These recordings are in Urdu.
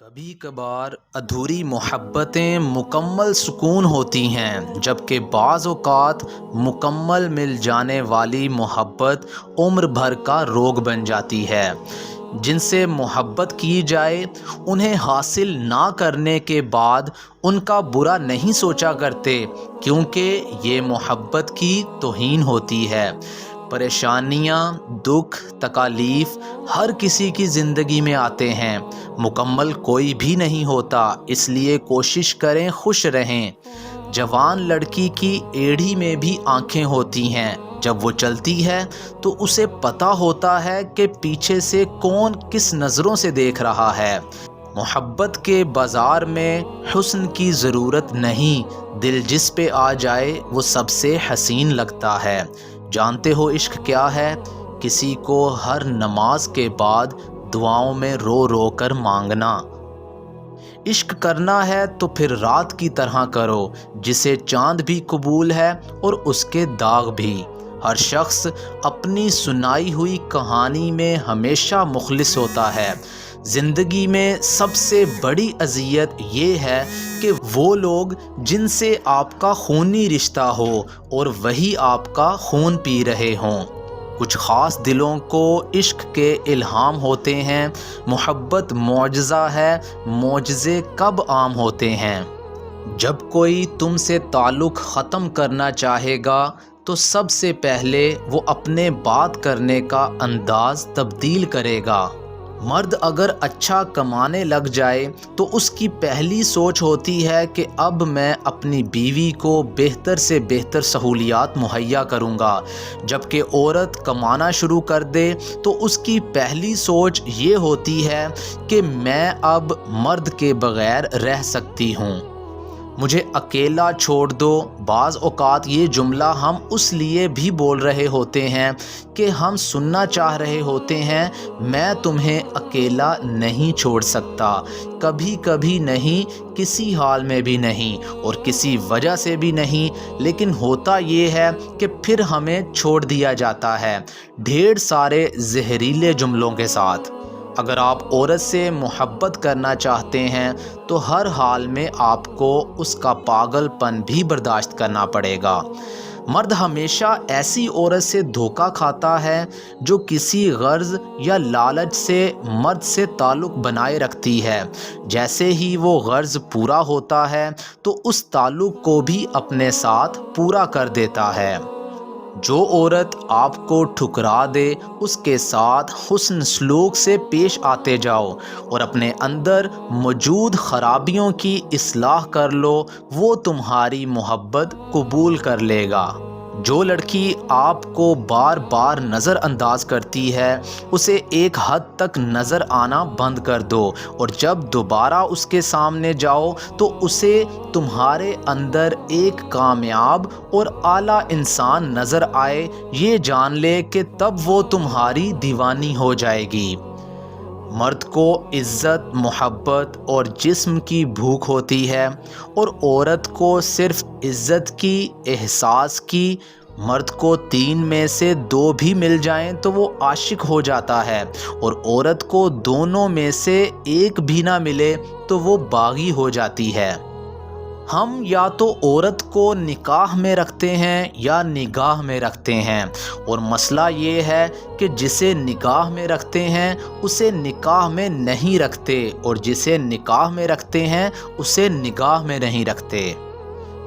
کبھی کبھار ادھوری محبتیں مکمل سکون ہوتی ہیں، جبکہ بعض اوقات مکمل مل جانے والی محبت عمر بھر کا روگ بن جاتی ہے۔ جن سے محبت کی جائے انہیں حاصل نہ کرنے کے بعد ان کا برا نہیں سوچا کرتے، کیونکہ یہ محبت کی توہین ہوتی ہے۔ پریشانیاں، دکھ، تکالیف ہر کسی کی زندگی میں آتے ہیں، مکمل کوئی بھی نہیں ہوتا، اس لیے کوشش کریں خوش رہیں۔ جوان لڑکی کی ایڑی میں بھی آنکھیں ہوتی ہیں، جب وہ چلتی ہے تو اسے پتہ ہوتا ہے کہ پیچھے سے کون کس نظروں سے دیکھ رہا ہے۔ محبت کے بازار میں حسن کی ضرورت نہیں، دل جس پہ آ جائے وہ سب سے حسین لگتا ہے۔ جانتے ہو عشق کیا ہے؟ کسی کو ہر نماز کے بعد دعاؤں میں رو رو کر مانگنا۔ عشق کرنا ہے تو پھر رات کی طرح کرو، جسے چاند بھی قبول ہے اور اس کے داغ بھی۔ ہر شخص اپنی سنائی ہوئی کہانی میں ہمیشہ مخلص ہوتا ہے۔ زندگی میں سب سے بڑی اذیت یہ ہے کہ وہ لوگ جن سے آپ کا خونی رشتہ ہو اور وہی آپ کا خون پی رہے ہوں۔ کچھ خاص دلوں کو عشق کے الہام ہوتے ہیں۔ محبت معجزہ ہے، معجزے کب عام ہوتے ہیں؟ جب کوئی تم سے تعلق ختم کرنا چاہے گا تو سب سے پہلے وہ اپنے بات کرنے کا انداز تبدیل کرے گا۔ مرد اگر اچھا کمانے لگ جائے تو اس کی پہلی سوچ ہوتی ہے کہ اب میں اپنی بیوی کو بہتر سے بہتر سہولیات مہیا کروں گا، جبکہ عورت کمانا شروع کر دے تو اس کی پہلی سوچ یہ ہوتی ہے کہ میں اب مرد کے بغیر رہ سکتی ہوں، مجھے اکیلا چھوڑ دو۔ بعض اوقات یہ جملہ ہم اس لیے بھی بول رہے ہوتے ہیں کہ ہم سننا چاہ رہے ہوتے ہیں، میں تمہیں اکیلا نہیں چھوڑ سکتا، کبھی کبھی نہیں، کسی حال میں بھی نہیں، اور کسی وجہ سے بھی نہیں۔ لیکن ہوتا یہ ہے کہ پھر ہمیں چھوڑ دیا جاتا ہے ڈھیر سارے زہریلے جملوں کے ساتھ۔ اگر آپ عورت سے محبت کرنا چاہتے ہیں تو ہر حال میں آپ کو اس کا پاگل پن بھی برداشت کرنا پڑے گا۔ مرد ہمیشہ ایسی عورت سے دھوکہ کھاتا ہے جو کسی غرض یا لالچ سے مرد سے تعلق بنائے رکھتی ہے۔ جیسے ہی وہ غرض پورا ہوتا ہے تو اس تعلق کو بھی اپنے ساتھ پورا کر دیتا ہے۔ جو عورت آپ کو ٹھکرا دے اس کے ساتھ حسن سلوک سے پیش آتے جاؤ اور اپنے اندر موجود خرابیوں کی اصلاح کر لو، وہ تمہاری محبت قبول کر لے گا۔ جو لڑکی آپ کو بار بار نظر انداز کرتی ہے اسے ایک حد تک نظر آنا بند کر دو، اور جب دوبارہ اس کے سامنے جاؤ تو اسے تمہارے اندر ایک کامیاب اور اعلیٰ انسان نظر آئے، یہ جان لے کہ تب وہ تمہاری دیوانی ہو جائے گی۔ مرد کو عزت، محبت اور جسم کی بھوک ہوتی ہے، اور عورت کو صرف عزت کی، احساس کی۔ مرد کو 3 میں سے 2 بھی مل جائیں تو وہ عاشق ہو جاتا ہے، اور عورت کو دونوں میں سے ایک بھی نہ ملے تو وہ باغی ہو جاتی ہے۔ ہم یا تو عورت کو نکاح میں رکھتے ہیں یا نگاہ میں رکھتے ہیں، اور مسئلہ یہ ہے کہ جسے نگاہ میں رکھتے ہیں اسے نکاح میں نہیں رکھتے، اور جسے نکاح میں رکھتے ہیں اسے نگاہ میں نہیں رکھتے۔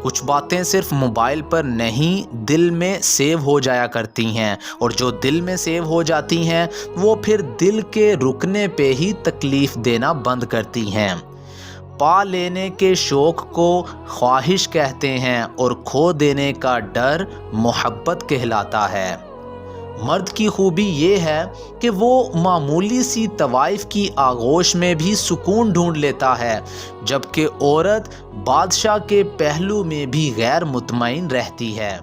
کچھ باتیں صرف موبائل پر نہیں دل میں سیو ہو جایا کرتی ہیں، اور جو دل میں سیو ہو جاتی ہیں وہ پھر دل کے رکنے پہ ہی تکلیف دینا بند کرتی ہیں۔ پا لینے کے شوق کو خواہش کہتے ہیں، اور کھو دینے کا ڈر محبت کہلاتا ہے۔ مرد کی خوبی یہ ہے کہ وہ معمولی سی طوائف کی آغوش میں بھی سکون ڈھونڈ لیتا ہے، جبکہ عورت بادشاہ کے پہلو میں بھی غیر مطمئن رہتی ہے۔